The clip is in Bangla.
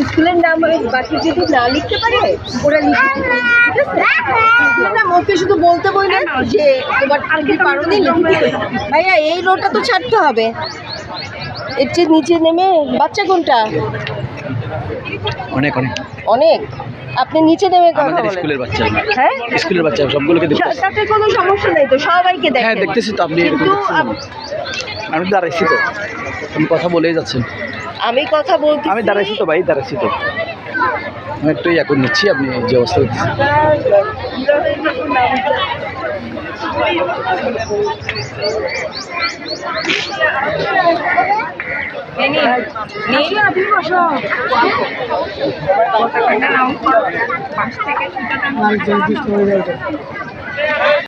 স্কুলের নাম বাকি যদি না লিখতে পারে ওরা লিখে ওকে শুধু বলতে বললেন যে তোমার আগে পারো নি লিখতে। ভাইয়া এই রোডটা তো ছাড়তে হবে, এর চেয়ে নিচে নেমে। বাচ্চা কোনটা? অনেক অনেক অনেক। আপনি নিচে নেমে কথা বলেন। স্কুলের বাচ্চা, হ্যাঁ স্কুলের বাচ্চা সবগুলোকে দেখতেছি। তাতে কোনো সমস্যা নেই তো, সবাইকে দেখেন। হ্যাঁ দেখতেছি তো, আপনি কিন্তু আমি দাঁড়াইছি তো, আমি কথা বলেই যাচ্ছেন। আমি কথা বলতে আমি দাঁড়াইছি তো ভাই, দাঁড়াইছি তো, আমি একটু এখন নিচ্ছি। আপনি যে অবস্থা থেকে